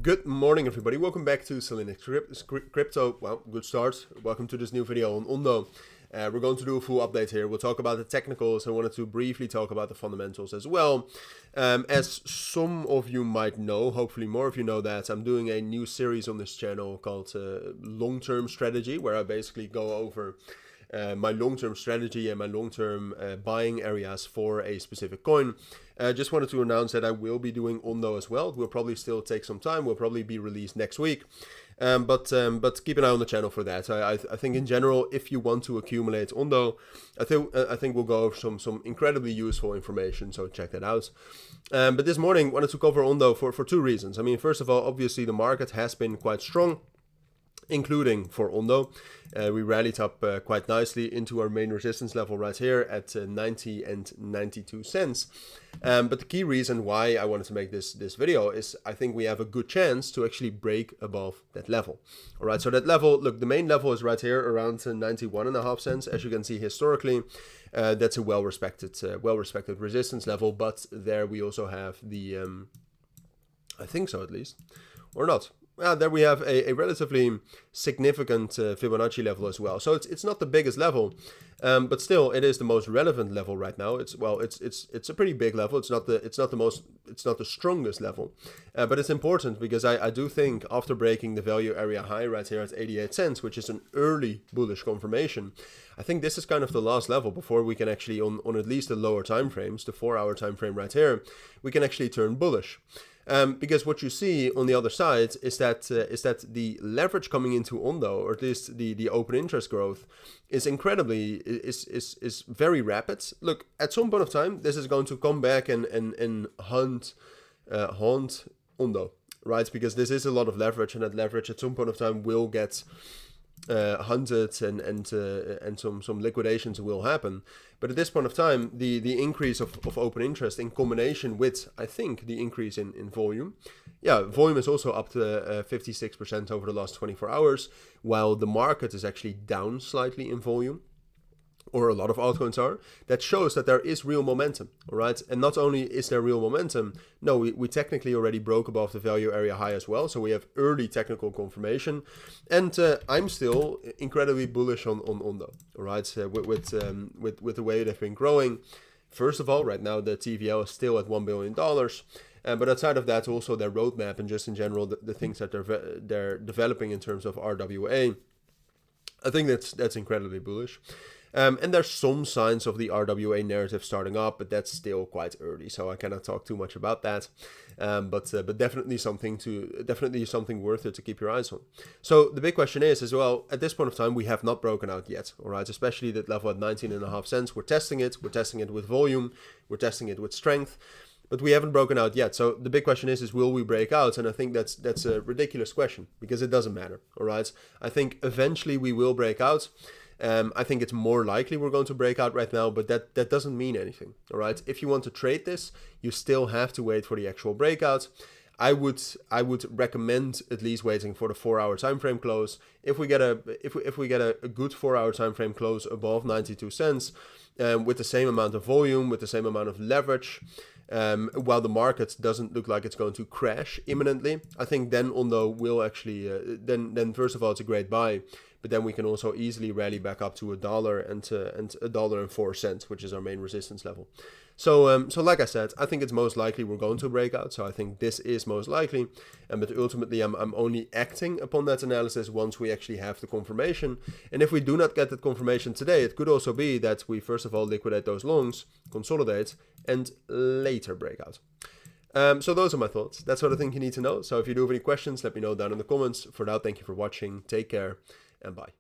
Good morning, everybody. Welcome back to cilinixfxcapital. Well, good start. Welcome to this new video on Ondo. We're going to do a full update here. We'll talk about the technicals. I wanted to briefly talk about the fundamentals as well. As some of you might know, hopefully more of you know that, I'm doing a new series on this channel called Long-Term Strategy, where I basically go over my long-term strategy and my long-term buying areas for a specific coin. Just wanted to announce that I will be doing Ondo as well. It will probably still take some time. Will probably be released next week. But keep an eye on the channel for that. I think in general, if you want to accumulate Ondo, I think we'll go over some incredibly useful information. So check that out. But this morning, wanted to cover Ondo for two reasons. I mean, first of all, obviously the market has been quite strong, including for Ondo. We rallied up quite nicely into our main resistance level right here at 90 and 92 cents. But the key reason why I wanted to make this video is I think we have a good chance to actually break above that level. All right, so that level, look, the main level is right here around 91.5 cents. As you can see historically, that's a well-respected resistance level. But there we also have the, I think so at least, or not. There we have a relatively significant Fibonacci level as well. So it's not the biggest level, but still it is the most relevant level right now. It's a pretty big level. It's not the strongest level, but it's important because I do think after breaking the value area high right here at 88 cents, which is an early bullish confirmation, I think this is kind of the last level before we can actually on at least the lower time frames, the 4-hour time frame right here, we can actually turn bullish. Because what you see on the other side is that the leverage coming into Ondo, or at least the open interest growth, is very rapid. Look, at some point of time, this is going to come back and haunt Ondo, right? Because this is a lot of leverage, and that leverage at some point of time will get hunted, and some liquidations will happen. But at this point of time, the increase of open interest in combination with, I think, the increase in volume. Yeah, volume is also up to 56% over the last 24 hours, while the market is actually down slightly in volume, or a lot of altcoins are. That shows that there is real momentum, all right? And not only is there real momentum, no, we technically already broke above the value area high as well, so we have early technical confirmation. And I'm still incredibly bullish on Ondo, all right? With the way they've been growing. First of all, right now the TVL is still at $1 billion. But outside of that, also their roadmap and just in general, the things that they're developing in terms of RWA, I think that's incredibly bullish. And there's some signs of the RWA narrative starting up, but that's still quite early, so I cannot talk too much about that. But definitely something worth it to keep your eyes on. So the big question is as well, at this point of time, we have not broken out yet, all right? Especially that level at 19.5 cents. We're testing it with volume, we're testing it with strength, but we haven't broken out yet. So the big question is will we break out? And I think that's a ridiculous question because it doesn't matter, all right? I think eventually we will break out. I think it's more likely we're going to break out right now, but that doesn't mean anything, all right? If you want to trade this, you still have to wait for the actual breakout. I would recommend at least waiting for the 4-hour time frame close. If we get a good 4-hour time frame close above 92 cents, with the same amount of volume, with the same amount of leverage, while the market doesn't look like it's going to crash imminently, I think then Ondo will actually then first of all it's a great buy. But then we can also easily rally back up to $1 and $1.04, which is our main resistance level. So like I said, I think it's most likely we're going to break out. So I think this is most likely. But ultimately, I'm only acting upon that analysis once we actually have the confirmation. And if we do not get that confirmation today, it could also be that we first of all liquidate those longs, consolidate, and later break out. So those are my thoughts. That's what I think you need to know. So if you do have any questions, let me know down in the comments. For now, thank you for watching. Take care. And bye.